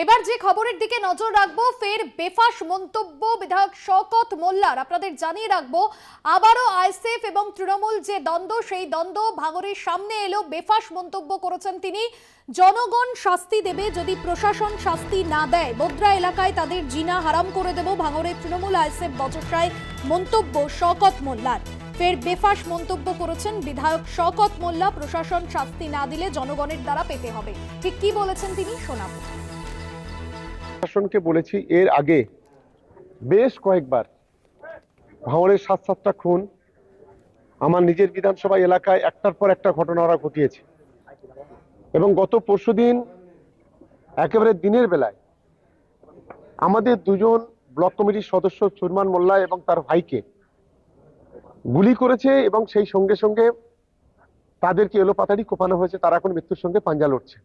এবার যে খবরের দিকে নজর রাখবো, ফের বেফাস মন্তব্য বিধায়ক শওকত মোল্লার। আপনাদের জানিয়ে রাখবো, আবারও আইএসএফ এবং তৃণমূল যে দ্বন্দ্ব, সেই দ্বন্দ্ব ভাঙরের সামনে এলো। বেফাস মন্তব্য করেছেন তিনি। জনগণ শাস্তি দেবে যদি প্রশাসন শাস্তি না দেয়। বোদ্রা এলাকায় তাদের জিনা হারাম করে দেব, ভাঙরের তৃণমূল আইএসএফ বচসায় মন্তব্য শওকত মোল্লার। ফের বেফাস মন্তব্য করেছেন বিধায়ক শওকত মোল্লা। প্রশাসন শাস্তি না দিলে জনগণের দ্বারা পেতে হবে। ঠিক কি বলেছেন তিনি, শোনাবো। প্রশাসনকে বলেছি এর আগে বেশ কয়েকবার ভাঙড়ের 7-7টা খুন আমার নিজের বিধানসভা এলাকায় একটার পর একটা ঘটনা ওরা ঘটিয়েছে, এবং গত পরশুদিন একেবারে দিনের বেলায় আমাদের দুজন ব্লক কমিটির সদস্য সুরমান মোল্লা এবং তার ভাইকে গুলি করেছে, এবং সেই সঙ্গে সঙ্গে তাদেরকে এলোপাতাড়ি কোপানো হয়েছে। তারা এখন মৃত্যুর সঙ্গে পাঞ্জা লড়ছে।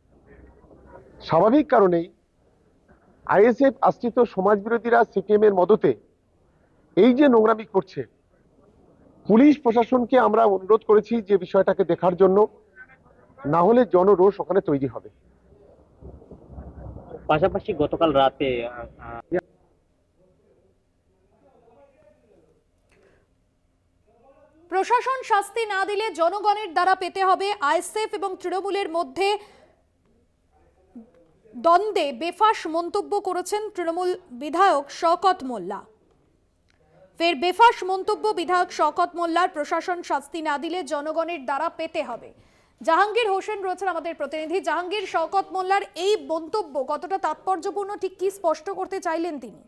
স্বাভাবিক কারণেই আইএসএফ আশ্রিত সমাজ বিরোধীরা সিপিএম এর মদতে এই যে নোংরামি করছে, পুলিশ প্রশাসনকে আমরা অনুরোধ করেছি যে বিষয়টাকে দেখার জন্য, না হলে জনরোষ ওখানে তৈরি হবে। পাশাপাশি গতকাল রাতে প্রশাসন শাস্তি না দিলে জনগণের দ্বারা পেতে হবে। আইএসএফ এবং তৃণমূলের মধ্যে দ্বন্দ্বে বেফাস মন্তব্য করেছেন তৃণমূল বিধায়ক শওকত মোল্লা। ফের বেফাস মন্তব্য বিধায়ক শওকত মোল্লার। প্রশাসন শাস্তি না দিলে জনগণের দ্বারা পেতে হবে। জাহাঙ্গীর হোসেন রয়েছেন আমাদের প্রতিনিধি। জাহাঙ্গীর, শওকত মোল্লার এই মন্তব্য কতটা তাৎপর্যপূর্ণ, ঠিক কি স্পষ্ট করতে চাইলেন তিনি?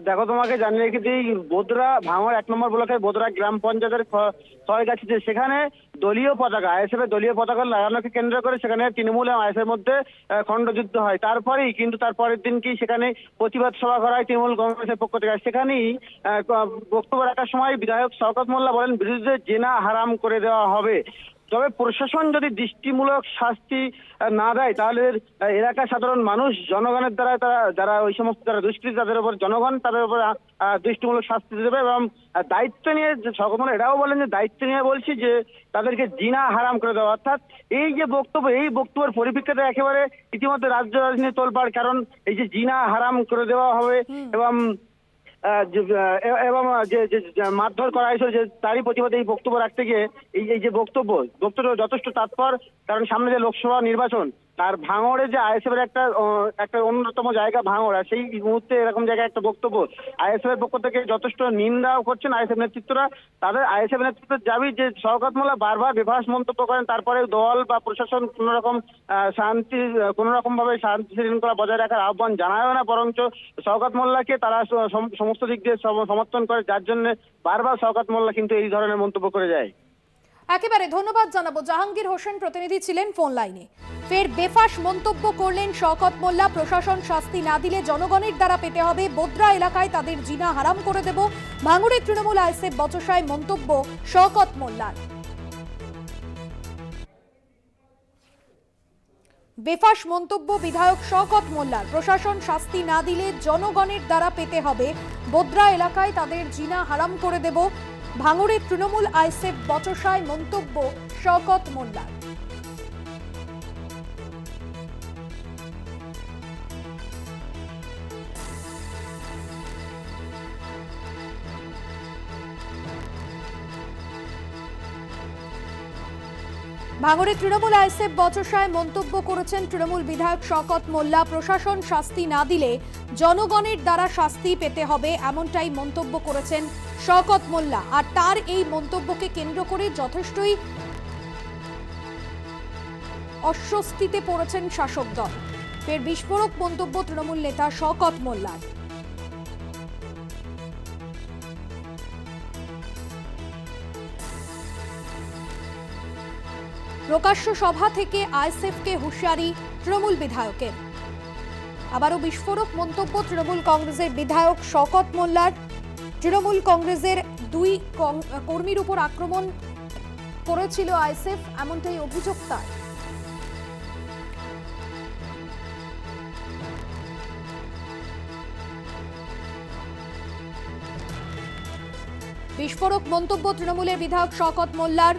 দেখো, তোমাকে জানিয়ে রেখে দিই, বোদরা ভাঙড় 1 নম্বর ব্লকের বোদরা গ্রাম পঞ্চায়েতের ছয়গাছিতে সেখানে দলীয় পতাকা, আইএসএফ এর দলীয় পতাকা লাগানোকে কেন্দ্র করে সেখানে তৃণমূল এবং আইএসএফ এর মধ্যে খণ্ডযুদ্ধ হয়। তারপরেই কিন্তু তারপরের দিন কি সেখানে প্রতিবাদ সভা করা হয় তৃণমূল কংগ্রেসের পক্ষ থেকে। সেখানেই বক্তব্য রাখার সময় বিধায়ক শওকত মোল্লা বলেন, বিরোধীদের জেনা হারাম করে দেওয়া হবে। তবে প্রশাসন যদি দৃষ্টিমূলক শাস্তি না দেয় তাহলে এলাকার সাধারণ মানুষ জনগণের দ্বারা যারা ওই সমস্ত যারা দুষ্কৃতী তাদের উপর জনগণ তাদের উপর দৃষ্টিমূলক শাস্তি দেবে। এবং দায়িত্ব নিয়ে শওকত মোল্লা এটাও বলেন যে দায়িত্ব নিয়ে বলছি যে তাদেরকে জিনা হারাম করে দেওয়া। অর্থাৎ এই যে বক্তব্য, এই বক্তব্যের পরিপ্রেক্ষিতে একেবারে ইতিমধ্যে রাজ্য রাজনীতি তোলপাড়। কারণ এই যে জিনা হারাম করে দেওয়া হবে এবং যে মারধর করা হয়েছিল, যে তারই প্রতিবাদে এই বক্তব্য রাখতে গিয়ে এই যে বক্তব্য যথেষ্ট তাৎপর। কারণ সামনে যে লোকসভা নির্বাচন, আর ভাঙড়ে যে আইএসএফ এর একটা অন্যতম জায়গা ভাঙড়, আর সেই মুহূর্তে এরকম জায়গায় একটা বক্তব্য আইএসএফ এর পক্ষ থেকে যথেষ্ট নিন্দাও করছেন আইএসএফ নেতৃত্বরা। তাদের আইএসএফ নেতৃত্বের দাবি যে শওকত মোল্লা বারবার বেফাস মন্তব্য করেন, তারপরে দল বা প্রশাসন কোনোরকম ভাবে শান্তি শৃঙ্খলা বজায় রাখার আহ্বান জানায় না, বরঞ্চ শওকত মোল্লাকে তারা সমস্ত দিক দিয়ে সমর্থন করে, যার জন্য বারবার শওকত মোল্লা কিন্তু এই ধরনের মন্তব্য করে যায়। একেবারে ধন্যবাদ জানাবো। জাহাঙ্গীর হোসেন প্রতিনিধি ছিলেন ফোন লাইনে। ফের বেফাস মন্তব্য করলেন শওকত মোল্লা। প্রশাসন শাস্তি না দিলে জনগণের দ্বারা পেতে হবে। বোদ্রা এলাকায় তাদের জিনা হারাম করে দেব, ভাঙড়ের তৃণমূল আইএসএফ বচসায় মন্তব্য শওকত মোল্লার। বেফাস মন্তব্য বিধায়ক শওকত মোল্লার। প্রশাসন শাস্তি না দিলে জনগণের দ্বারা পেতে হবে। বোদ্রা এলাকায় তাদের জিনা হারাম করে দেব, ভাঙড়ের তৃণমূল আইএসএফ বচসায় মন্তব্য শওকত মোল্লার। ভাঙড়ের তৃণমূল আইএসএফ বচসায় মন্তব্য করেছেন তৃণমূল বিধায়ক শওকত মোল্লা। প্রশাসন শাস্তি না দিলে জনগণের দ্বারা শাস্তি পেতে হবে, এমনটাই মন্তব্য করেছেন শওকত মোল্লা। আর তার এই মন্তব্যকে কেন্দ্র করে যথেষ্টই অস্বস্তিতে পড়েছেন শাসক দল। ফের বিস্ফোরক মন্তব্য তৃণমূল নেতা শওকত মোল্লার। প্রকাশ্য সভা থেকে আইএসএফকে হুঁশিয়ারি তৃণমূল বিধায়কের। আবারও বিস্ফোরক মন্তব্য তৃণমূল কংগ্রেসের বিধায়ক শওকত মোল্লার। তৃণমূল কংগ্রেসের 2 কর্মীর উপর আক্রমণ করেছিল আইএসএফ, এমনটাই অভিযোগ তার। বিস্ফোরক মন্তব্য তৃণমূলের বিধায়ক শওকত মোল্লার।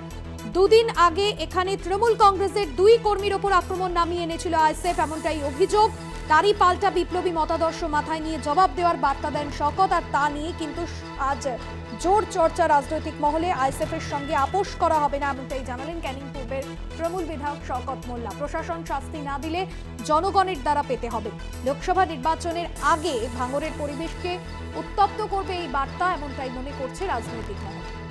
দুদিন আগে এখানে তৃণমূল কংগ্রেসের 2 কর্মীর ওপর আক্রমণ নামিয়ে এনেছিল আইএসএফ, এমনটাই অভিযোগ। তারই পাল্টা বিপ্লবী মতাদর্শ মাথায় নিয়ে জবাব দেওয়ার বার্তা দেন শওকত। আর তা নিয়ে কিন্তু আজ জোর চর্চা রাজনৈতিক মহলে। আইএসএফ এর সঙ্গে আপোষ করা হবে না এমনটাই জানালেন ক্যানিং পূর্বের তৃণমূল বিধায়ক শওকত মোল্লা। প্রশাসন শাস্তি না দিলে জনগণের দ্বারা পেতে হবে। লোকসভা নির্বাচনের আগে ভাঙড়ের পরিবেশকে উত্তপ্ত করবে এই বার্তা, এমনটাই মনে করছে রাজনৈতিক মহল।